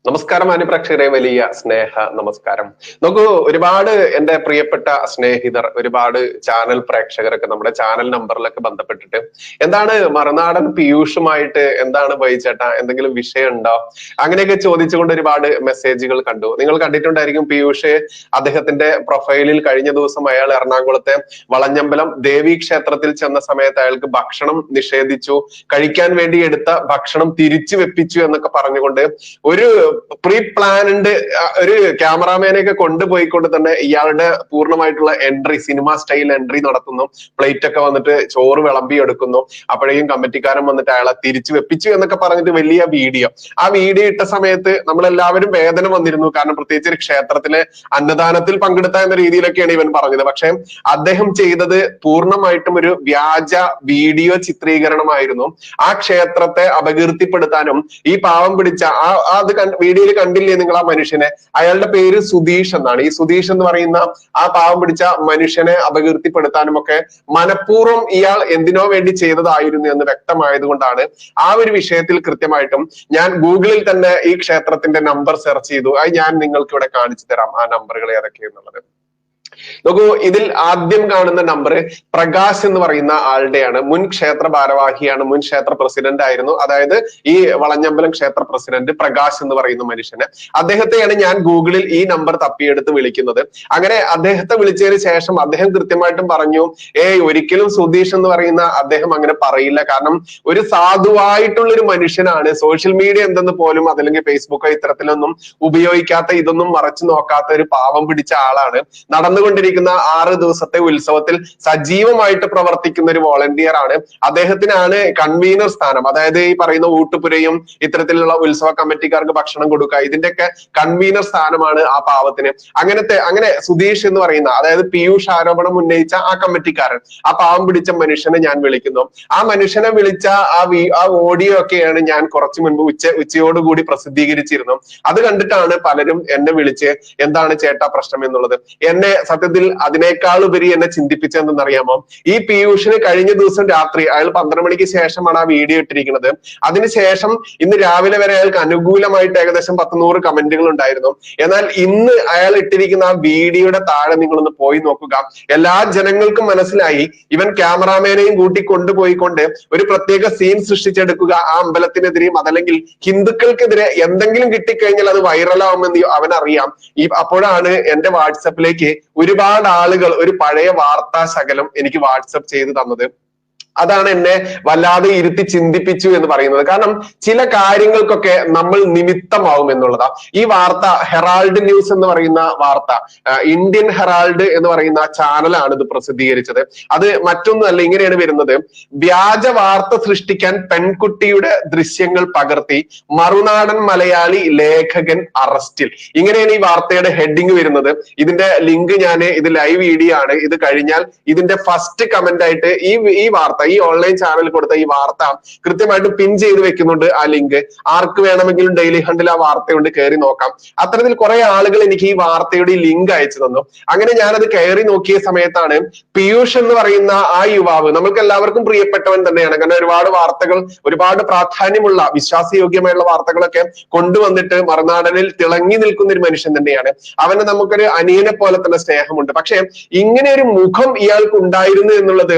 നമസ്കാരം അനുപ്രേക്ഷകരെ, വലിയ സ്നേഹ നമസ്കാരം. നോക്കൂ, ഒരുപാട് എന്റെ പ്രിയപ്പെട്ട സ്നേഹിതർ, ഒരുപാട് ചാനൽ പ്രേക്ഷകരൊക്കെ നമ്മുടെ ചാനൽ നമ്പറിലൊക്കെ ബന്ധപ്പെട്ടിട്ട് എന്താണ് മറുനാടൻ പീയൂഷുമായിട്ട് എന്താണ് ബൈചേട്ടാ, എന്തെങ്കിലും വിഷയം ഉണ്ടോ, അങ്ങനെയൊക്കെ ചോദിച്ചുകൊണ്ട് ഒരുപാട് മെസ്സേജുകൾ കണ്ടു. നിങ്ങൾ കണ്ടിട്ടുണ്ടായിരിക്കും പീയൂഷ് അദ്ദേഹത്തിന്റെ പ്രൊഫൈലിൽ കഴിഞ്ഞ ദിവസം അയാൾ എറണാകുളത്തെ വളഞ്ഞമ്പലം ദേവി ക്ഷേത്രത്തിൽ ചെന്ന സമയത്ത് അയാൾക്ക് ഭക്ഷണം നിഷേധിച്ചു, കഴിക്കാൻ വേണ്ടി എടുത്ത ഭക്ഷണം തിരിച്ചു വെപ്പിച്ചു എന്നൊക്കെ പറഞ്ഞുകൊണ്ട് ഒരു പ്രീ പ്ലാൻഡ് ഒരു ക്യാമറാമാനെയൊക്കെ കൊണ്ടുപോയിക്കൊണ്ട് തന്നെ ഇയാളുടെ പൂർണ്ണമായിട്ടുള്ള എൻട്രി, സിനിമ സ്റ്റൈൽ എൻട്രി നടത്തുന്നു. പ്ലേറ്റ് ഒക്കെ വന്നിട്ട് ചോറ് വിളമ്പി എടുക്കുന്നു. അപ്പോഴേക്കും കമ്മിറ്റിക്കാരൻ വന്നിട്ട് അയാളെ തിരിച്ചു വെപ്പിച്ചു എന്നൊക്കെ പറഞ്ഞിട്ട് വലിയ വീഡിയോ. ആ വീഡിയോ ഇട്ട സമയത്ത് നമ്മളെല്ലാവരും വേദന വന്നിരുന്നു. കാരണം പ്രത്യേകിച്ച് ഒരു ക്ഷേത്രത്തിലെ അന്നദാനത്തിൽ പങ്കെടുത്ത എന്ന രീതിയിലൊക്കെയാണ് ഇവൻ പറഞ്ഞത്. പക്ഷെ അദ്ദേഹം ചെയ്തത് പൂർണ്ണമായിട്ടും ഒരു വ്യാജ വീഡിയോ ചിത്രീകരണമായിരുന്നു. ആ ക്ഷേത്രത്തെ അപകീർത്തിപ്പെടുത്താനും ഈ പാവം പിടിച്ച അത് വീഡിയോയിൽ കണ്ടില്ലേ നിങ്ങൾ ആ മനുഷ്യനെ? അയാളുടെ പേര് സുധീഷ് എന്നാണ്. ഈ സുധീഷ് എന്ന് പറയുന്ന ആ പാവം പിടിച്ച മനുഷ്യനെ അപകീർത്തിപ്പെടുത്താനും ഒക്കെ മനഃപൂർവ്വം ഇയാൾ എന്തിനോ വേണ്ടി ചെയ്തതായിരുന്നു എന്ന് വ്യക്തമായത് കൊണ്ടാണ് ആ ഒരു വിഷയത്തിൽ കൃത്യമായിട്ടും ഞാൻ ഗൂഗിളിൽ തന്നെ ഈ ക്ഷേത്രത്തിന്റെ നമ്പർ സെർച്ച് ചെയ്തു. അത് ഞാൻ നിങ്ങൾക്ക് ഇവിടെ കാണിച്ചു തരാം, ആ നമ്പറുകൾ ഏതൊക്കെയെന്നുള്ളത്. നോക്കൂ, ഇതിൽ ആദ്യം കാണുന്ന നമ്പർ പ്രകാശ് എന്ന് പറയുന്ന ആളുടെയാണ്. മുൻ ക്ഷേത്ര ഭാരവാഹിയാണ്, മുൻ ക്ഷേത്ര പ്രസിഡന്റ് ആയിരുന്നു. അതായത് ഈ വളഞ്ഞമ്പലം ക്ഷേത്ര പ്രസിഡന്റ് പ്രകാശ് എന്ന് പറയുന്ന മനുഷ്യന്, അദ്ദേഹത്തെയാണ് ഞാൻ ഗൂഗിളിൽ ഈ നമ്പർ തപ്പിയെടുത്ത് വിളിക്കുന്നത്. അങ്ങനെ അദ്ദേഹത്തെ വിളിച്ചതിന് ശേഷം അദ്ദേഹം കൃത്യമായിട്ടും പറഞ്ഞു, ഒരിക്കലും സുധീഷ് എന്ന് പറയുന്ന അദ്ദേഹം അങ്ങനെ പറയില്ല. കാരണം ഒരു സാധുവായിട്ടുള്ള ഒരു മനുഷ്യനാണ്, സോഷ്യൽ മീഡിയ എന്തെന്ന് പോലും അതല്ലെങ്കിൽ ഫേസ്ബുക്കോ ഇത്തരത്തിലൊന്നും ഉപയോഗിക്കാത്ത, ഇതൊന്നും മറച്ചു നോക്കാത്ത ഒരു പാവം പിടിച്ച ആളാണ്. നടന്നുകൊണ്ടിരിക്കുന്ന 6 ദിവസത്തെ ഉത്സവത്തിൽ സജീവമായിട്ട് പ്രവർത്തിക്കുന്ന ഒരു വോളണ്ടിയർ ആണ്. അദ്ദേഹത്തിനാണ് കൺവീനർ സ്ഥാനം. അതായത് ഈ പറയുന്ന ഊട്ടുപുരയും ഇത്തരത്തിലുള്ള ഉത്സവ കമ്മിറ്റിക്കാർക്ക് ഭക്ഷണം കൊടുക്കുക, ഇതിന്റെയൊക്കെ കൺവീനർ സ്ഥാനമാണ് ആ പാവത്തിന്. അങ്ങനെ സുധീഷ് എന്ന് പറയുന്ന, അതായത് പീയൂഷ് ആരോപണം ഉന്നയിച്ച ആ കമ്മിറ്റിക്കാരൻ, ആ പാവം പിടിച്ച മനുഷ്യനെ ഞാൻ വിളിക്കുന്നു. ആ മനുഷ്യനെ വിളിച്ച ആ ഓഡിയോ ഒക്കെയാണ് ഞാൻ കുറച്ചു മുൻപ് ഉച്ചയോടുകൂടി പ്രസിദ്ധീകരിച്ചിരുന്നു. അത് കണ്ടിട്ടാണ് പലരും എന്നെ വിളിച്ച് എന്താണ് ചേട്ടാ പ്രശ്നം എന്നുള്ളത്. എന്നെ സത്യത്തിൽ അതിനേക്കാൾ ഉപരി എന്നെ ചിന്തിപ്പിച്ചതെന്നറിയാമോ? ഈ പീയൂഷിന് കഴിഞ്ഞ ദിവസം രാത്രി, അയാൾ 12 മണിക്ക് ശേഷമാണ് ആ വീഡിയോ ഇട്ടിരിക്കുന്നത്. അതിനുശേഷം ഇന്ന് രാവിലെ വരെ അയാൾക്ക് അനുകൂലമായിട്ട് ഏകദേശം 100 കമന്റുകൾ ഉണ്ടായിരുന്നു. എന്നാൽ ഇന്ന് അയാൾ ഇട്ടിരിക്കുന്ന ആ വീഡിയോയുടെ താഴെ നിങ്ങളൊന്ന് പോയി നോക്കുക. എല്ലാ ജനങ്ങൾക്കും മനസ്സിലായി ഇവൻ ക്യാമറാമാനെയും കൂട്ടി കൊണ്ടുപോയിക്കൊണ്ട് ഒരു പ്രത്യേക സീൻ സൃഷ്ടിച്ചെടുക്കുക, ആ അമ്പലത്തിനെതിരെയും അതല്ലെങ്കിൽ ഹിന്ദുക്കൾക്കെതിരെ എന്തെങ്കിലും കിട്ടിക്കഴിഞ്ഞാൽ അത് വൈറലാവുമെന്ന് അവനറിയാം. അപ്പോഴാണ് എന്റെ വാട്സപ്പിലേക്ക് ഒരുപാട് ആളുകൾ ഒരു പഴയ വാർത്താ ശകലം എനിക്ക് വാട്സപ്പ് ചെയ്ത് തന്നത്. അതാണ് എന്നെ വല്ലാതെ ഇരുത്തി ചിന്തിപ്പിച്ചു എന്ന് പറയുന്നത്. കാരണം ചില കാര്യങ്ങൾക്കൊക്കെ നമ്മൾ നിമിത്തമാവും എന്നുള്ളതാ. ഈ വാർത്ത ഹെറാൾഡ് ന്യൂസ് എന്ന് പറയുന്ന വാർത്ത, ഇന്ത്യൻ ഹെറാൾഡ് എന്ന് പറയുന്ന ചാനലാണ് ഇത് പ്രസിദ്ധീകരിച്ചത്. അത് മറ്റൊന്നുമല്ല, ഇങ്ങനെയാണ് വരുന്നത്: വ്യാജ വാർത്ത സൃഷ്ടിക്കാൻ പെൺകുട്ടിയുടെ ദൃശ്യങ്ങൾ പകർത്തി മറുനാടൻ മലയാളി ലേഖകൻ അറസ്റ്റിൽ. ഇങ്ങനെയാണ് ഈ വാർത്തയുടെ ഹെഡിങ് വരുന്നത്. ഇതിന്റെ ലിങ്ക് ഇത് ലൈവ് വീഡിയോ ആണ്. ഇത് കഴിഞ്ഞാൽ ഇതിന്റെ ഫസ്റ്റ് കമന്റ് ആയിട്ട് ഈ വാർത്ത, ഈ ഓൺലൈൻ ചാനലിൽ കൊടുത്ത ഈ വാർത്ത കൃത്യമായിട്ട് പിൻ ചെയ്ത് വെക്കുന്നുണ്ട്. ആ ലിങ്ക് ആർക്ക് വേണമെങ്കിലും ഡെയിലി ഹണ്ടിൽ ആ വാർത്ത കൊണ്ട് കയറി നോക്കാം. അത്തരത്തിൽ കുറെ ആളുകൾ എനിക്ക് ഈ വാർത്തയുടെ ലിങ്ക് അയച്ചു തന്നു. അങ്ങനെ ഞാനത് കയറി നോക്കിയ സമയത്താണ് പീയൂഷ് എന്ന് പറയുന്ന ആ യുവാവ്, നമ്മൾക്ക് എല്ലാവർക്കും പ്രിയപ്പെട്ടവൻ തന്നെയാണ്. കാരണം ഒരുപാട് വാർത്തകൾ, ഒരുപാട് പ്രാധാന്യമുള്ള വിശ്വാസയോഗ്യമായുള്ള വാർത്തകളൊക്കെ കൊണ്ടുവന്നിട്ട് മറുനാടനിൽ തിളങ്ങി നിൽക്കുന്ന ഒരു മനുഷ്യൻ തന്നെയാണ്. അവന് നമുക്കൊരു അനിയനെ പോലെ തന്നെ സ്നേഹമുണ്ട്. പക്ഷെ ഇങ്ങനെ ഒരു മുഖം ഇയാൾക്ക് ഉണ്ടായിരുന്നു എന്നുള്ളത്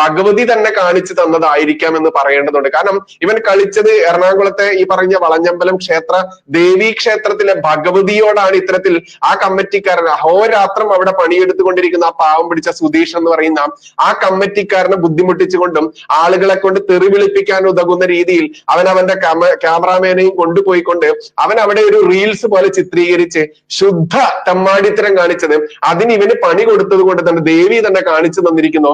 ഭഗവതി തന്നെ കാണിച്ചു തന്നതായിരിക്കാം എന്ന് പറയേണ്ടതുണ്ട്. കാരണം ഇവൻ കളിച്ചത് എറണാകുളത്തെ ഈ പറഞ്ഞ വളഞ്ഞമ്പലം ക്ഷേത്ര ദേവി ക്ഷേത്രത്തിലെ ഭഗവതിയോടാണ്. ഇത്തരത്തിൽ ആ കമ്മിറ്റിക്കാരൻ അഹോരാത്രം അവിടെ പണിയെടുത്തുകൊണ്ടിരിക്കുന്ന ആ പാവം പിടിച്ച സുധീഷ് എന്ന് പറയുന്ന ആ കമ്മിറ്റിക്കാരനെ ബുദ്ധിമുട്ടിച്ചുകൊണ്ടും ആളുകളെ കൊണ്ട് തെറി വിളിപ്പിക്കാൻ ഉതകുന്ന രീതിയിൽ അവന്റെ ക്യാമറാമാനെയും കൊണ്ടുപോയിക്കൊണ്ട് അവൻ അവിടെ ഒരു റീൽസ് പോലെ ചിത്രീകരിച്ച് ശുദ്ധ തെമ്മാടിത്തരം കാണിച്ചത്, അതിന് ഇവന് പണി കൊടുത്തത് കൊണ്ട് തന്നെ ദേവി തന്നെ കാണിച്ചു തന്നിരിക്കുന്നു.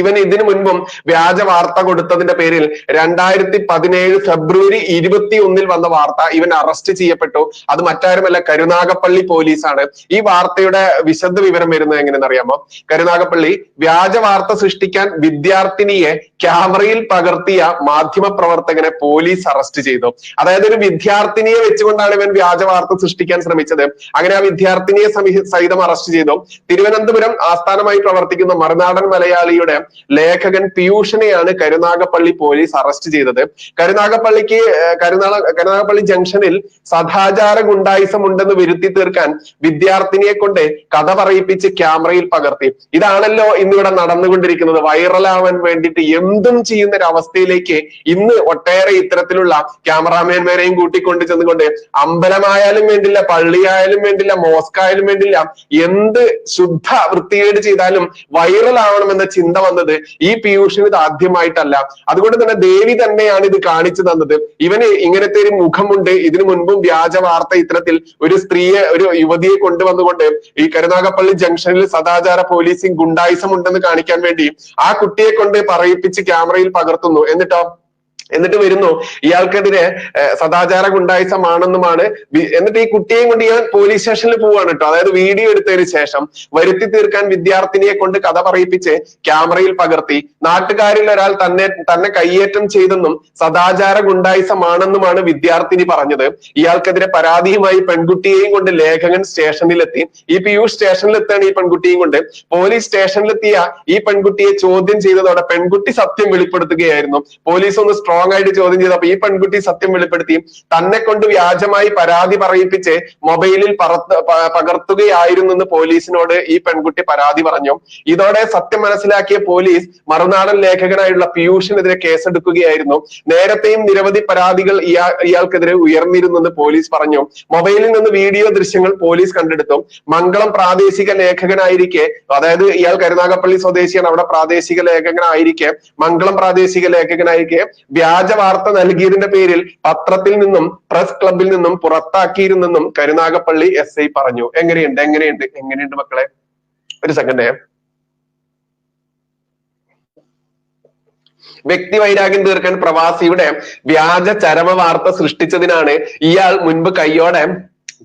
ഇവൻ ഇതിനു മുൻപും വ്യാജ വാർത്ത കൊടുത്തതിന്റെ പേരിൽ 2017 ഫെബ്രുവരി 21 വന്ന വാർത്ത ഇവൻ അറസ്റ്റ് ചെയ്യപ്പെട്ടു. അത് മറ്റാരുമല്ല, കരുനാഗപ്പള്ളി പോലീസാണ്. ഈ വാർത്തയുടെ വിശദ വിവരം വരുന്നത് എങ്ങനെയെന്ന് അറിയാമോ? കരുനാഗപ്പള്ളി വ്യാജ വാർത്ത സൃഷ്ടിക്കാൻ വിദ്യാർത്ഥിനിയെ ക്യാമറയിൽ പകർത്തിയ മാധ്യമ പ്രവർത്തകനെ പോലീസ് അറസ്റ്റ് ചെയ്തു. അതായത് ഒരു വിദ്യാർത്ഥിനിയെ വെച്ചുകൊണ്ടാണ് ഇവൻ വ്യാജ വാർത്ത സൃഷ്ടിക്കാൻ ശ്രമിച്ചത്. അങ്ങനെ ആ വിദ്യാർത്ഥിനിയെ സഹിതം അറസ്റ്റ് ചെയ്തു. തിരുവനന്തപുരം ആസ്ഥാനമായി പ്രവർത്തിക്കുന്ന മറുനാടൻ മലയാളിയുടെ ലേഖകൻ പീയൂഷിനെയാണ് കരുനാഗപ്പള്ളി പോലീസ് അറസ്റ്റ് ചെയ്തത്. കരുനാഗപ്പള്ളി ജംഗ്ഷനിൽ സദാചാര ഗുണ്ടായിസം ഉണ്ടെന്ന് വരുത്തി തീർക്കാൻ വിദ്യാർത്ഥിനിയെ കൊണ്ട് കഥ പറയിപ്പിച്ച് ക്യാമറയിൽ പകർത്തി. ഇതാണല്ലോ ഇന്നിവിടെ നടന്നുകൊണ്ടിരിക്കുന്നത്. വൈറലാവാൻ വേണ്ടിയിട്ട് എന്തും ചെയ്യുന്ന ഒരു അവസ്ഥയിലേക്ക് ഇന്ന് ഒട്ടേറെ ഇത്തരത്തിലുള്ള ക്യാമറാമാൻമാരെയും കൂട്ടിക്കൊണ്ട് ചെന്നുകൊണ്ട് അമ്പലമായാലും വേണ്ടില്ല, പള്ളിയായാലും വേണ്ടില്ല, മോസ്കായാലും വേണ്ടില്ല, എന്ത് ശുദ്ധ വൃത്തികേട് ചെയ്താലും വൈറൽ ആവണമെന്ന ചിന്ത വന്നത് ഈ പീയൂഷിന് ഇത് ആദ്യമായിട്ടല്ല. അതുകൊണ്ട് തന്നെ ദേവി തന്നെയാണ് ഇത് കാണിച്ചു തന്നത്. ഇവന് ഇങ്ങനത്തെ ഒരു മുഖമുണ്ട്. ഇതിനു മുൻപും വ്യാജ വാർത്ത ഇത്തരത്തിൽ ഒരു സ്ത്രീയെ, ഒരു യുവതിയെ കൊണ്ടുവന്നുകൊണ്ട് ഈ കരുനാഗപ്പള്ളി ജംഗ്ഷനിൽ സദാചാര പോലീസിംഗ് ഗുണ്ടായിസം ഉണ്ടെന്ന് കാണിക്കാൻ വേണ്ടി ആ കുട്ടിയെ കൊണ്ട് പറയിപ്പിച്ച് ക്യാമറയിൽ പകർത്തുന്നു. എന്നിട്ട് വരുന്നു ഇയാൾക്കെതിരെ സദാചാര ഗുണ്ടായിസമാണെന്നുമാണ്. എന്നിട്ട് ഈ കുട്ടിയെയും കൊണ്ട് ഇയാൾ പോലീസ് സ്റ്റേഷനിൽ പോവാണ് കേട്ടോ. അതായത് വീഡിയോ എടുത്തതിന് ശേഷം വരുത്തി തീർക്കാൻ വിദ്യാർത്ഥിനിയെ കൊണ്ട് കഥ പറയിപ്പിച്ച് ക്യാമറയിൽ പകർത്തി. നാട്ടുകാരിൽ ഒരാൾ തന്നെ കയ്യേറ്റം ചെയ്തെന്നും സദാചാര ഗുണ്ടായിസമാണെന്നുമാണ് വിദ്യാർത്ഥിനി പറഞ്ഞത്. ഇയാൾക്കെതിരെ പരാതിയുമായി പെൺകുട്ടിയെയും കൊണ്ട് ലേഖകൻ സ്റ്റേഷനിലെത്തി. ഈ പീയൂഷ് സ്റ്റേഷനിലെത്താണ് ഈ പെൺകുട്ടിയും കൊണ്ട്. പോലീസ് സ്റ്റേഷനിലെത്തിയ ഈ പെൺകുട്ടിയെ ചോദ്യം ചെയ്തതോടെ പെൺകുട്ടി സത്യം വെളിപ്പെടുത്തുകയായിരുന്നു. പോലീസ് ഒന്ന് സ്ട്രോങ് ആയിട്ട് ചോദ്യം ചെയ്തപ്പോ ഈ പെൺകുട്ടി സത്യം വെളിപ്പെടുത്തി. തന്നെ കൊണ്ട് വ്യാജമായി പരാതി പറയിപ്പിച്ച് മൊബൈലിൽ പകർത്തുകയായിരുന്നെന്ന് പോലീസിനോട് ഈ പെൺകുട്ടി പരാതി പറഞ്ഞു. ഇതോടെ സത്യം മനസ്സിലാക്കിയ പോലീസ് മറുനാടൻ ലേഖകനായുള്ള പീയൂഷിനെതിരെ കേസെടുക്കുകയായിരുന്നു. നേരത്തെയും നിരവധി പരാതികൾ ഇയാൾക്കെതിരെ ഉയർന്നിരുന്നെന്ന് പോലീസ് പറഞ്ഞു. മൊബൈലിൽ നിന്ന് വീഡിയോ ദൃശ്യങ്ങൾ പോലീസ് കണ്ടെടുത്തു. മംഗളം പ്രാദേശിക ലേഖകനായിരിക്കെ, അതായത് ഇയാൾ കരുനാഗപ്പള്ളി സ്വദേശിയാണ്, അവിടെ പ്രാദേശിക ലേഖകനായിരിക്കെ, മംഗളം പ്രാദേശിക ലേഖകനായിരിക്കെ വ്യാജ വാർത്ത നൽകിയതിന്റെ പേരിൽ പത്രത്തിൽ നിന്നും പ്രസ് ക്ലബിൽ നിന്നും പുറത്താക്കിയിരുന്നെന്നും കരുനാഗപ്പള്ളി SI പറഞ്ഞു. എങ്ങനെയുണ്ട് മക്കളെ? ഒരു സെക്കൻഡ്. വ്യക്തി വൈരാഗ്യം തീർക്കാൻ പ്രവാസിയുടെ വ്യാജ ചരമ വാർത്ത സൃഷ്ടിച്ചതിനാണ് ഇയാൾ മുൻപ് കയ്യോടെ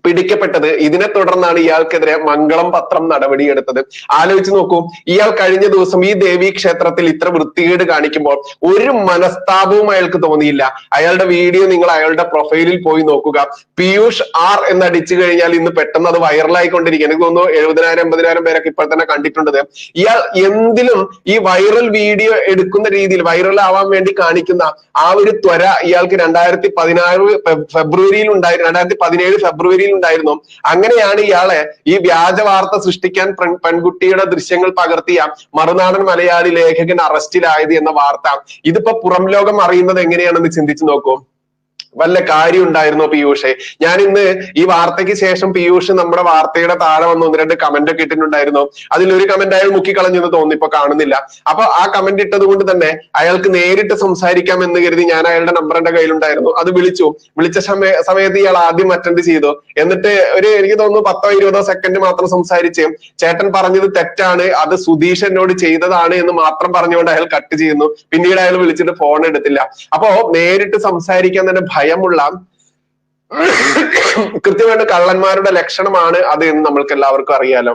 പിടിക്കപ്പെട്ടത്. ഇതിനെ തുടർന്നാണ് ഇയാൾക്കെതിരെ മംഗളം പത്രം നടപടിയെടുത്തത്. ആലോചിച്ച് നോക്കൂ, ഇയാൾ കഴിഞ്ഞ ദിവസം ഈ ദേവീ ക്ഷേത്രത്തിൽ ഇത്ര വൃത്തികേട് കാണിക്കുമ്പോൾ ഒരു മനസ്താപവും അയാൾക്ക് തോന്നിയില്ല. അയാളുടെ വീഡിയോ നിങ്ങൾ അയാളുടെ പ്രൊഫൈലിൽ പോയി നോക്കുക. പീയൂഷ് R എന്നടിച്ചു കഴിഞ്ഞാൽ ഇന്ന് പെട്ടെന്ന് അത് വൈറലായിക്കൊണ്ടിരിക്കുക. എനിക്ക് തോന്നുന്നു 70,000-80,000 പേരൊക്കെ ഇപ്പോൾ തന്നെ കണ്ടിട്ടുണ്ട്. ഇയാൾ എന്തിലും ഈ വൈറൽ വീഡിയോ എടുക്കുന്ന രീതിയിൽ വൈറൽ ആവാൻ വേണ്ടി കാണിക്കുന്ന ആ ഒരു ത്വര ഇയാൾക്ക് 2017 ഫെബ്രുവരിയിൽ ഉണ്ടായിരുന്നു. അങ്ങനെയാണ് ഇയാളെ ഈ വ്യാജ വാർത്ത സൃഷ്ടിക്കാൻ പെൺകുട്ടിയുടെ ദൃശ്യങ്ങൾ പകർത്തിയ മറുനാടൻ മലയാളി ലേഖകൻ അറസ്റ്റിലായത് എന്ന വാർത്ത. ഇതിപ്പോ പുറം ലോകം അറിയുന്നത് എങ്ങനെയാണെന്ന് ചിന്തിച്ചു നോക്കൂ. വല്ല കാര്യം ഉണ്ടായിരുന്നോ പീയൂഷെ? ഞാൻ ഇന്ന് ഈ വാർത്തയ്ക്ക് ശേഷം പീയൂഷ് നമ്മുടെ വാർത്തയുടെ താഴെ വന്ന് 1-2 കമന്റ് ഒക്കെ ഇട്ടിട്ടുണ്ടായിരുന്നു. അതിലൊരു കമന്റ് അയാൾ മുക്കിക്കളഞ്ഞെന്ന് തോന്നി, ഇപ്പൊ കാണുന്നില്ല. അപ്പൊ ആ കമന്റ് ഇട്ടത് കൊണ്ട് തന്നെ അയാൾക്ക് നേരിട്ട് സംസാരിക്കാം എന്ന് കരുതി ഞാൻ അയാളുടെ നമ്പർ എന്റെ കയ്യിലുണ്ടായിരുന്നു. അത് വിളിച്ച സമയത്ത് ഇയാൾ ആദ്യം അറ്റൻഡ് ചെയ്തു. എന്നിട്ട് എനിക്ക് തോന്നുന്നു 10-20 സെക്കൻഡ് മാത്രം സംസാരിച്ച് ചേട്ടൻ പറഞ്ഞത് തെറ്റാണ്, അത് സുധീഷ് എന്നോട് ചെയ്തതാണ് എന്ന് മാത്രം പറഞ്ഞുകൊണ്ട് അയാൾ കട്ട് ചെയ്യുന്നു. പിന്നീട് അയാൾ വിളിച്ചിട്ട് ഫോൺ എടുത്തില്ല. അപ്പോ നേരിട്ട് സംസാരിക്കാൻ തന്നെ ഭയമുള്ള കൃത്യമായിട്ട് കള്ളന്മാരുടെ ലക്ഷണമാണ് അത് എന്ന് നമ്മൾക്ക് എല്ലാവർക്കും അറിയാലോ.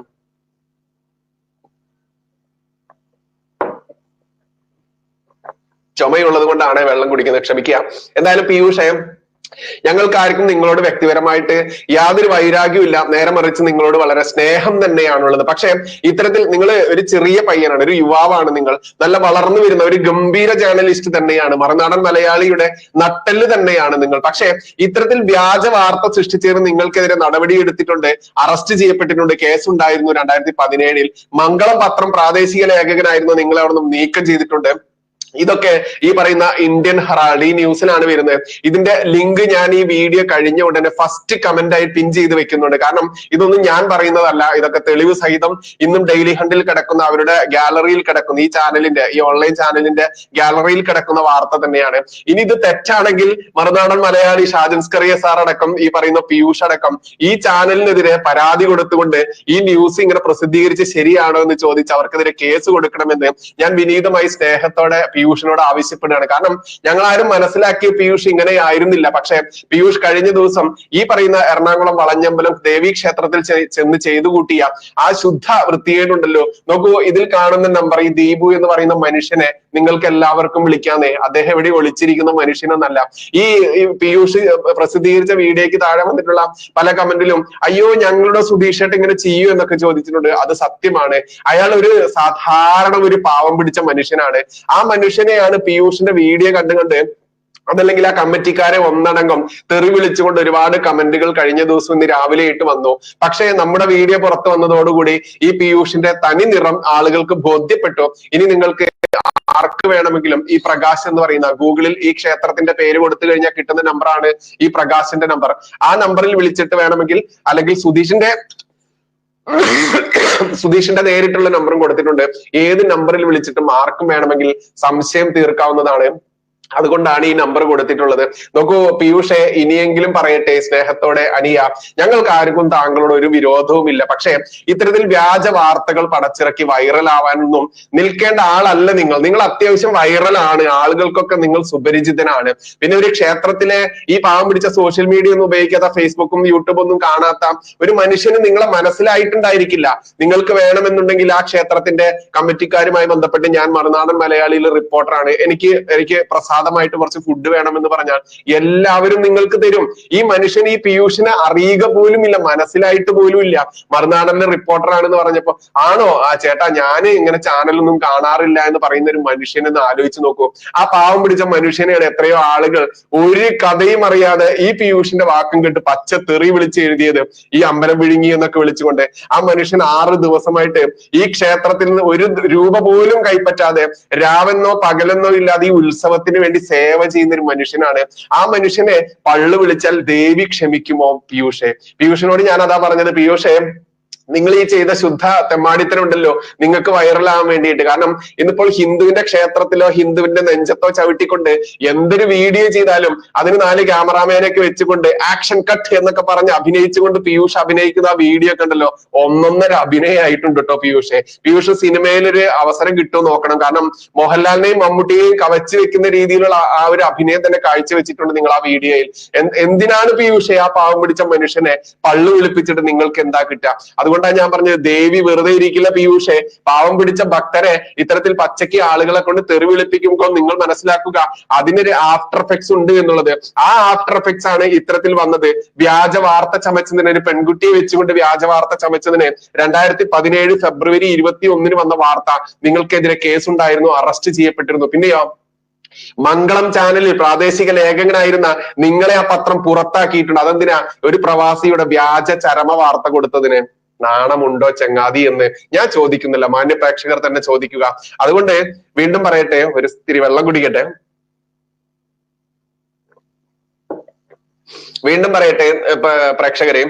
ചുമയുള്ളത് കൊണ്ടാണ് വെള്ളം കുടിക്കുന്നത്, ക്ഷമിക്കുക. എന്തായാലും പീയൂഷ്, ഞങ്ങൾക്ക് ആർക്കും നിങ്ങളോട് വ്യക്തിപരമായിട്ട് യാതൊരു വൈരാഗ്യവും ഇല്ല. നേരെ മറിച്ച് നിങ്ങളോട് വളരെ സ്നേഹം തന്നെയാണുള്ളത്. പക്ഷെ ഇത്തരത്തിൽ നിങ്ങൾ ഒരു ചെറിയ പയ്യനാണ്, ഒരു യുവാവാണ്. നിങ്ങൾ നല്ല വളർന്നു വരുന്ന ഒരു ഗംഭീര ജേർണലിസ്റ്റ് തന്നെയാണ്. മറുനാടൻ മലയാളിയുടെ നട്ടെല്ല് തന്നെയാണ് നിങ്ങൾ. പക്ഷെ ഇത്തരത്തിൽ വ്യാജ വാർത്ത സൃഷ്ടിച്ചതിന് നിങ്ങൾക്കെതിരെ നടപടി എടുത്തിട്ടുണ്ട്, അറസ്റ്റ് ചെയ്യപ്പെട്ടിട്ടുണ്ട്, കേസുണ്ടായിരുന്നു 2017. മംഗളം പത്രം പ്രാദേശിക ലേഖകനായിരുന്നു, നിങ്ങളെ അവിടെ നിന്ന് നീക്കം ചെയ്തിട്ടുണ്ട്. ഇതൊക്കെ ഈ പറയുന്ന ഇന്ത്യൻ ഹെറാൾഡ്, ഈ ന്യൂസിലാണ് വരുന്നത്. ഇതിന്റെ ലിങ്ക് ഞാൻ ഈ വീഡിയോ കഴിഞ്ഞ ഉടനെ ഫസ്റ്റ് കമന്റ് ആയി പിൻ ചെയ്ത് വെക്കുന്നുണ്ട്. കാരണം ഇതൊന്നും ഞാൻ പറയുന്നതല്ല, ഇതൊക്കെ തെളിവ് സഹിതം ഇന്നും ഡെയിലി ഹണ്ടിൽ കിടക്കുന്ന, അവരുടെ ഗാലറിയിൽ കിടക്കുന്ന, ഈ ചാനലിന്റെ, ഈ ഓൺലൈൻ ചാനലിന്റെ ഗാലറിയിൽ കിടക്കുന്ന വാർത്ത തന്നെയാണ്. ഇനി ഇത് തെറ്റാണെങ്കിൽ മറുനാടൻ മലയാളി ഷാജൻസ്കറിയ സാർ അടക്കം, ഈ പറയുന്ന പീയൂഷ് അടക്കം ഈ ചാനലിനെതിരെ പരാതി കൊടുത്തുകൊണ്ട് ഈ ന്യൂസ് ഇങ്ങനെ പ്രസിദ്ധീകരിച്ച് ശരിയാണോ എന്ന് ചോദിച്ച് അവർക്കെതിരെ കേസ് കൊടുക്കണമെന്ന് ഞാൻ വിനീതമായി സ്നേഹത്തോടെ പീയൂഷിനോട് ആവശ്യപ്പെടുകയാണ്. കാരണം ഞങ്ങൾ ആരും മനസ്സിലാക്കിയ പീയൂഷ് ഇങ്ങനെ ആയിരുന്നില്ല. പക്ഷെ പീയൂഷ് കഴിഞ്ഞ ദിവസം ഈ പറയുന്ന എറണാകുളം വളഞ്ഞമ്പലം ദേവീ ക്ഷേത്രത്തിൽ ചെന്ന് ചെയ്തു കൂട്ടിയ ആ ശുദ്ധ വൃത്തികേടുണ്ടല്ലോ. നോക്കൂ, ഇതിൽ കാണുന്ന നമ്പർ, ഈ ദീപു എന്ന് പറയുന്ന മനുഷ്യനെ നിങ്ങൾക്ക് എല്ലാവർക്കും വിളിക്കാന്നേ. അദ്ദേഹം എവിടെ ഒളിച്ചിരിക്കുന്ന മനുഷ്യനൊന്നല്ല. ഈ പീയൂഷ് പ്രസിദ്ധീകരിച്ച വീഡിയോയ്ക്ക് താഴെ വന്നിട്ടുള്ള പല കമന്റിലും അയ്യോ ഞങ്ങളുടെ സുധീഷേട്ട് ഇങ്ങനെ ചെയ്യൂ എന്നൊക്കെ ചോദിച്ചിട്ടുണ്ട്. അത് സത്യമാണ്. അയാൾ ഒരു സാധാരണ ഒരു പാവം പിടിച്ച മനുഷ്യനാണ്. ആ മനുഷ്യനെയാണ് പീയൂഷിന്റെ വീഡിയോ കണ്ട് അതല്ലെങ്കിൽ ആ കമ്മിറ്റിക്കാരെ ഒന്നടങ്കം തെറി വിളിച്ചുകൊണ്ട് ഒരുപാട് കമന്റുകൾ കഴിഞ്ഞ ദിവസം ഇന്ന് രാവിലെ ഇട്ട് വന്നു. പക്ഷേ നമ്മുടെ വീഡിയോ പുറത്തു വന്നതോടുകൂടി ഈ പീയൂഷിന്റെ തനി നിറം ആളുകൾക്ക് ബോധ്യപ്പെട്ടു. ഇനി നിങ്ങൾക്ക് ആർക്ക് വേണമെങ്കിലും ഈ പ്രകാശ് എന്ന് പറയുന്ന ഗൂഗിളിൽ ഈ ക്ഷേത്രത്തിന്റെ പേര് കൊടുത്തു കഴിഞ്ഞാൽ കിട്ടുന്ന നമ്പറാണ് ഈ പ്രകാശിന്റെ നമ്പർ. ആ നമ്പറിൽ വിളിച്ചിട്ട് വേണമെങ്കിൽ, അല്ലെങ്കിൽ സുധീഷിന്റെ നേരിട്ടുള്ള നമ്പറും കൊടുത്തിട്ടുണ്ട്. ഏത് നമ്പറിൽ വിളിച്ചിട്ടും ആർക്കും വേണമെങ്കിൽ സംശയം തീർക്കാവുന്നതാണ്. അതുകൊണ്ടാണ് ഈ നമ്പർ കൊടുത്തിട്ടുള്ളത്. നോക്കൂ പീയൂഷെ, ഇനിയെങ്കിലും പറയട്ടെ സ്നേഹത്തോടെ അനിയ, ഞങ്ങൾക്ക് ആർക്കും താങ്കളോട് ഒരു വിരോധവുമില്ല. പക്ഷേ ഇത്തരത്തിൽ വ്യാജ വാർത്തകൾ പടച്ചിറക്കി വൈറലാവാനൊന്നും നിൽക്കേണ്ട ആളല്ല നിങ്ങൾ. നിങ്ങൾ അത്യാവശ്യം വൈറലാണ്, ആളുകൾക്കൊക്കെ നിങ്ങൾ സുപരിചിതനാണ്. പിന്നെ ഒരു ക്ഷേത്രത്തിലെ ഈ പാവം പിടിച്ച സോഷ്യൽ മീഡിയ ഒന്നും ഉപയോഗിക്കാത്ത, ഫേസ്ബുക്കും യൂട്യൂബും ഒന്നും കാണാത്ത ഒരു മനുഷ്യന് നിങ്ങളെ മനസ്സിലായിട്ടുണ്ടായിരിക്കില്ല. നിങ്ങൾക്ക് വേണമെന്നുണ്ടെങ്കിൽ ആ ക്ഷേത്രത്തിന്റെ കമ്മിറ്റിക്കാരുമായി ബന്ധപ്പെട്ട് ഞാൻ മറുനാടൻ മലയാളിയിലെ റിപ്പോർട്ടറാണ്, എനിക്ക് പ്രസാദമായിട്ട് കുറച്ച് ഫുഡ് വേണമെന്ന് പറഞ്ഞാൽ എല്ലാവരും നിങ്ങൾക്ക് തരും. ഈ മനുഷ്യൻ ഈ പീയൂഷിനെ അറിയുക പോലും ഇല്ല, മനസ്സിലായിട്ട് പോലും ഇല്ല. മറുനാടനിലെ റിപ്പോർട്ടറാണെന്ന് പറഞ്ഞപ്പോ ആണോ ആ ചേട്ടാ ഞാൻ ഇങ്ങനെ ചാനലൊന്നും കാണാറില്ല എന്ന് പറയുന്ന ഒരു മനുഷ്യനെന്ന് ആലോചിച്ച് നോക്കൂ. ആ പാവം പിടിച്ച മനുഷ്യനെയാണ് എത്രയോ ആളുകൾ ഒരു കഥയും അറിയാതെ ഈ പീയൂഷിന്റെ വാക്കും കേട്ട് പച്ച തെറി വിളിച്ച് എഴുതിയത്. ഈ അമ്പലം വിഴുങ്ങി എന്നൊക്കെ വിളിച്ചുകൊണ്ട് ആ മനുഷ്യൻ 6 ദിവസമായിട്ട് ഈ ക്ഷേത്രത്തിൽ നിന്ന് ഒരു രൂപ പോലും കൈപ്പറ്റാതെ രാവെന്നോ പകലെന്നോ ഇല്ലാതെ ഈ ഉത്സവത്തിന് വേണ്ടി സേവ ചെയ്യുന്ന ഒരു മനുഷ്യനാണ്. ആ മനുഷ്യനെ പള്ളു വിളിച്ചാൽ ദേവി ക്ഷമിക്കുമോ പീയൂഷെ? പീയൂഷിനോട് ഞാൻ അതാ പറഞ്ഞത്, പീയൂഷെ നിങ്ങൾ ഈ ചെയ്ത ശുദ്ധ തെമ്മാടിത്തരം ഉണ്ടല്ലോ നിങ്ങൾക്ക് വൈറലാകാൻ വേണ്ടിയിട്ട്. കാരണം ഇന്നിപ്പോൾ ഹിന്ദുവിന്റെ ക്ഷേത്രത്തിലോ ഹിന്ദുവിന്റെ നെഞ്ചത്തോ ചവിട്ടിക്കൊണ്ട് എന്തൊരു വീഡിയോ ചെയ്താലും അതിന് 4 ക്യാമറാമാനൊക്കെ വെച്ചുകൊണ്ട് ആക്ഷൻ കട്ട് എന്നൊക്കെ പറഞ്ഞ് അഭിനയിച്ചുകൊണ്ട് പീയൂഷ് അഭിനയിക്കുന്ന ആ വീഡിയോ ഒക്കെ ഉണ്ടല്ലോ, ഒന്നൊന്നര അഭിനയമായിട്ടുണ്ട് കേട്ടോ പീയൂഷെ. പീയൂഷ് സിനിമയിലൊരു അവസരം കിട്ടുമോ നോക്കണം. കാരണം മോഹൻലാലിനെയും മമ്മൂട്ടിയെയും കവച്ചു വെക്കുന്ന രീതിയിലുള്ള ആ ഒരു അഭിനയം തന്നെ കാഴ്ചവെച്ചിട്ടുണ്ട് നിങ്ങൾ ആ വീഡിയോയിൽ. എന്തിനാണ് പീയൂഷെ ആ പാവം പിടിച്ച മനുഷ്യനെ പള്ളു വിളിപ്പിച്ചിട്ട് നിങ്ങൾക്ക് എന്താ കിട്ടുക? അതുകൊണ്ടാണ് ഞാൻ പറഞ്ഞത്, ദേവി വെറുതെ ഇരിക്കില്ല പീയൂഷെ. പാവം പിടിച്ച ഭക്തരെ ഇത്തരത്തിൽ പച്ചയ്ക്ക് ആളുകളെ കൊണ്ട് തെറി വിളിപ്പിക്കുമ്പോൾ നിങ്ങൾ മനസ്സിലാക്കുക അതിനൊരു ആഫ്റ്റർ എഫക്ട്സ് ഉണ്ട് എന്നുള്ളത്. ആ ആഫ്റ്റർ എഫക്ട്സ് ആണ് ഇത്തരത്തിൽ വന്നത്. വ്യാജ വാർത്ത ചമച്ചതിന്, ഒരു പെൺകുട്ടിയെ വെച്ചുകൊണ്ട് വ്യാജ വാർത്ത ചമച്ചതിന് 2017 ഫെബ്രുവരി 21 വന്ന വാർത്ത, നിങ്ങൾക്കെതിരെ കേസുണ്ടായിരുന്നു, അറസ്റ്റ് ചെയ്യപ്പെട്ടിരുന്നു. പിന്നെയോ മംഗളം ചാനലിൽ പ്രാദേശിക ലേഖകനായിരുന്ന നിങ്ങളെ ആ പത്രം പുറത്താക്കിയിട്ടുണ്ട്. അതെന്തിനാ? ഒരു പ്രവാസിയുടെ വ്യാജ ചരമ വാർത്ത കൊടുത്തതിന്. നാണമുണ്ടോ ചങ്ങാതി എന്ന് ഞാൻ ചോദിക്കുന്നില്ല, മാന്യ പ്രേക്ഷകർ തന്നെ ചോദിക്കുക. അതുകൊണ്ട് വീണ്ടും പറയട്ടെ, ഒരു ഇത്തിരി വെള്ളം കുടിക്കട്ടെ. വീണ്ടും പറയട്ടെ പ്രേക്ഷകരെ,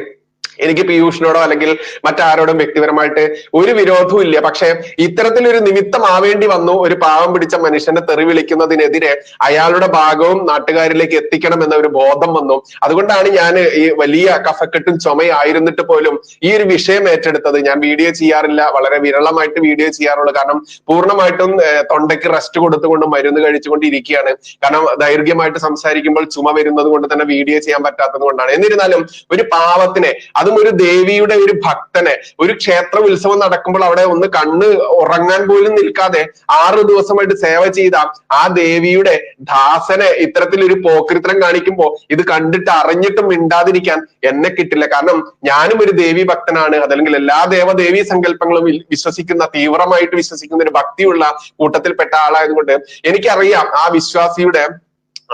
എനിക്ക് പീയൂഷിനോടോ അല്ലെങ്കിൽ മറ്റാരോടും വ്യക്തിപരമായിട്ട് ഒരു വിരോധവും ഇല്ല. പക്ഷെ ഇത്തരത്തിലൊരു നിമിത്തമാവേണ്ടി വന്നു ഒരു പാവം പിടിച്ച മനുഷ്യനെ തെറി വിളിക്കുന്നതിനെതിരെ അയാളുടെ ഭാഗവും നാട്ടുകാരിലേക്ക് എത്തിക്കണം എന്ന ഒരു ബോധം വന്നു. അതുകൊണ്ടാണ് ഞാൻ ഈ വലിയ കഫക്കെട്ടും ചുമയായിരുന്നിട്ട് പോലും ഈ ഒരു വിഷയം ഏറ്റെടുത്തത്. ഞാൻ വീഡിയോ ചെയ്യാറില്ല, വളരെ വിരളമായിട്ട് വീഡിയോ ചെയ്യാറുള്ളൂ. കാരണം പൂർണ്ണമായിട്ടും തൊണ്ടയ്ക്ക് റെസ്റ്റ് കൊടുത്തുകൊണ്ട് മരുന്ന് കഴിച്ചുകൊണ്ട് ഇരിക്കുകയാണ്. കാരണം ദൈർഘ്യമായിട്ട് സംസാരിക്കുമ്പോൾ ചുമ വരുന്നത് കൊണ്ട് തന്നെ വീഡിയോ ചെയ്യാൻ പറ്റാത്തത് കൊണ്ടാണ്. എന്നിരുന്നാലും ഒരു പാവത്തിനെ, അതും ഒരു ദേവിയുടെ ഒരു ഭക്തനെ, ഒരു ക്ഷേത്ര ഉത്സവം നടക്കുമ്പോൾ അവിടെ ഒന്ന് കണ്ണ് ഉറങ്ങാൻ പോലും നിൽക്കാതെ 6 ദിവസമായിട്ട് സേവ ചെയ്ത ആ ദേവിയുടെ ദാസനെ ഇത്തരത്തിലൊരു പോക്രിത്തരം കാണിക്കുമ്പോൾ ഇത് കണ്ടിട്ട് അറിഞ്ഞിട്ടും മിണ്ടാതിരിക്കാൻ എന്നെ കിട്ടില്ല. കാരണം ഞാനും ഒരു ദേവി ഭക്തനാണ്, അതല്ലെങ്കിൽ എല്ലാ ദേവദേവീ സങ്കല്പങ്ങളും വിശ്വസിക്കുന്ന, തീവ്രമായിട്ട് വിശ്വസിക്കുന്ന ഒരു ഭക്തിയുള്ള കൂട്ടത്തിൽപ്പെട്ട ആളായതുകൊണ്ട് എനിക്കറിയാം ആ വിശ്വാസിയുടെ,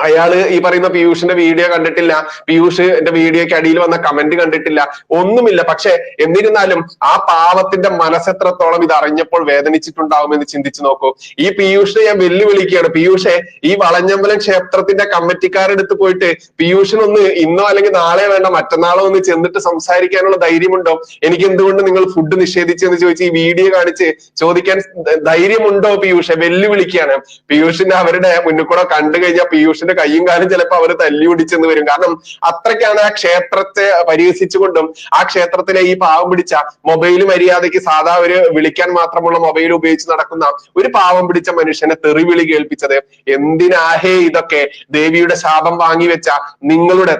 അയാള് ഈ പറയുന്ന പീയൂഷിന്റെ വീഡിയോ കണ്ടിട്ടില്ല, പീയൂഷ് എന്റെ വീഡിയോയ്ക്ക് അടിയിൽ വന്ന കമന്റ് കണ്ടിട്ടില്ല, ഒന്നുമില്ല. പക്ഷെ എന്നിരുന്നാലും ആ പാവത്തിന്റെ മനസ്സെത്രത്തോളം ഇത് അറിഞ്ഞപ്പോൾ വേദനിച്ചിട്ടുണ്ടാവുമെന്ന് ചിന്തിച്ചു നോക്കൂ. ഈ പീയൂഷിനെ ഞാൻ വെല്ലുവിളിക്കുകയാണ്. പീയൂഷെ, ഈ വളഞ്ഞമ്പലം ക്ഷേത്രത്തിന്റെ കമ്മിറ്റിക്കാരെടുത്ത് പോയിട്ട് പീയൂഷിനൊന്ന് ഇന്നോ അല്ലെങ്കിൽ നാളെ വേണ്ട മറ്റന്നാളോ ഒന്ന് ചെന്നിട്ട് സംസാരിക്കാനുള്ള ധൈര്യമുണ്ടോ? എനിക്ക് എന്തുകൊണ്ട് നിങ്ങൾ ഫുഡ് നിഷേധിച്ചെന്ന് ചോദിച്ച് ഈ വീഡിയോ കാണിച്ച് ചോദിക്കാൻ ധൈര്യമുണ്ടോ പീയൂഷെ? വെല്ലുവിളിക്കുകയാണ്. പീയൂഷിന്റെ അവരുടെ മുന്നിൽ കൂടെ കണ്ടു കഴിഞ്ഞാൽ പീയൂഷിന്റെ പീയൂഷിന്റെ കയ്യും കാലും ചിലപ്പോൾ അവര് തല്ലി പിടിച്ചെന്ന് വരും. കാരണം അത്രയ്ക്കാണ് ആ ക്ഷേത്രത്തെ പരിഹസിച്ചുകൊണ്ടും ആ ക്ഷേത്രത്തിലെ ഈ പാവം പിടിച്ച മൊബൈൽ മര്യാദയ്ക്ക് സാധാ ഒരു വിളിക്കാൻ മാത്രമുള്ള മൊബൈൽ ഉപയോഗിച്ച് നടക്കുന്ന ഒരു പാവം പിടിച്ച മനുഷ്യനെ തെറിവിളി കേൾപ്പിച്ചത്. എന്തിനാഹേ ഇതൊക്കെ? ദേവിയുടെ ശാപം വാങ്ങിവെച്ച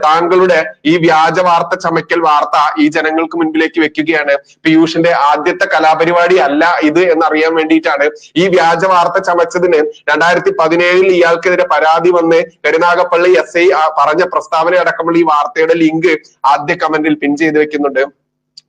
താങ്കളുടെ ഈ വ്യാജ വാർത്ത ചമയ്ക്കൽ വാർത്ത ഈ ജനങ്ങൾക്ക് മുൻപിലേക്ക് വെക്കുകയാണ്. പീയൂഷിന്റെ ആദ്യത്തെ കലാപരിപാടി അല്ല ഇത് എന്നറിയാൻ വേണ്ടിയിട്ടാണ് ഈ വ്യാജ വാർത്ത ചമച്ചതിന് 2017 ഇയാൾക്കെതിരെ പരാതി വന്ന് കരുനാഗപ്പള്ളി SI പറഞ്ഞ പ്രസ്താവന അടക്കമുള്ള ഈ വാർത്തയുടെ ലിങ്ക് ആദ്യ കമന്റിൽ പിൻ ചെയ്ത് വെക്കുന്നുണ്ട്.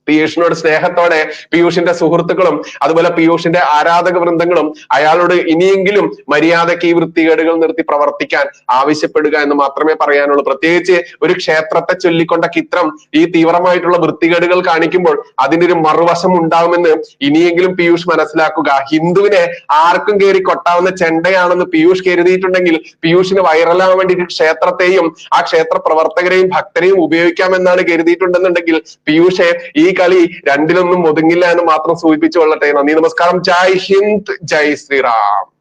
പീയൂഷിനോട് സ്നേഹത്തോടെ പീയൂഷിന്റെ സുഹൃത്തുക്കളും അതുപോലെ പീയൂഷിന്റെ ആരാധക വൃന്ദങ്ങളും അയാളോട് ഇനിയെങ്കിലും മര്യാദയ്ക്ക് ഈ വൃത്തികേടുകൾ നിർത്തി പ്രവർത്തിക്കാൻ ആവശ്യപ്പെടുക എന്ന് മാത്രമേ പറയാനുള്ളൂ. പ്രത്യേകിച്ച് ഒരു ക്ഷേത്രത്തെ ചൊല്ലിക്കൊണ്ടൊക്കെ ഇത്തരം ഈ തീവ്രമായിട്ടുള്ള വൃത്തികേടുകൾ കാണിക്കുമ്പോൾ അതിന്റെ ഒരു മറുവശം ഉണ്ടാവുമെന്ന് ഇനിയെങ്കിലും പീയൂഷ് മനസ്സിലാക്കുക. ഹിന്ദുവിനെ ആർക്കും കയറി കൊട്ടാവുന്ന ചെണ്ടയാണെന്ന് പീയൂഷ് കരുതിയിട്ടുണ്ടെങ്കിൽ പീയൂഷിന് വൈറലാവാൻ വേണ്ടിയിട്ട് ക്ഷേത്രത്തെയും ആ ക്ഷേത്ര പ്രവർത്തകരെയും ഭക്തരെയും ഉപയോഗിക്കാമെന്നാണ് കരുതിയിട്ടുണ്ടെന്നുണ്ടെങ്കിൽ പീയൂഷെ ഈ കളി രണ്ടിലൊന്നും ഒതുങ്ങില്ല എന്ന് മാത്രം സൂചിപ്പിച്ചു കൊള്ളട്ടെ. നന്ദി, നമസ്കാരം. ജയ് ഹിന്ദ്, ജയ് ശ്രീറാം.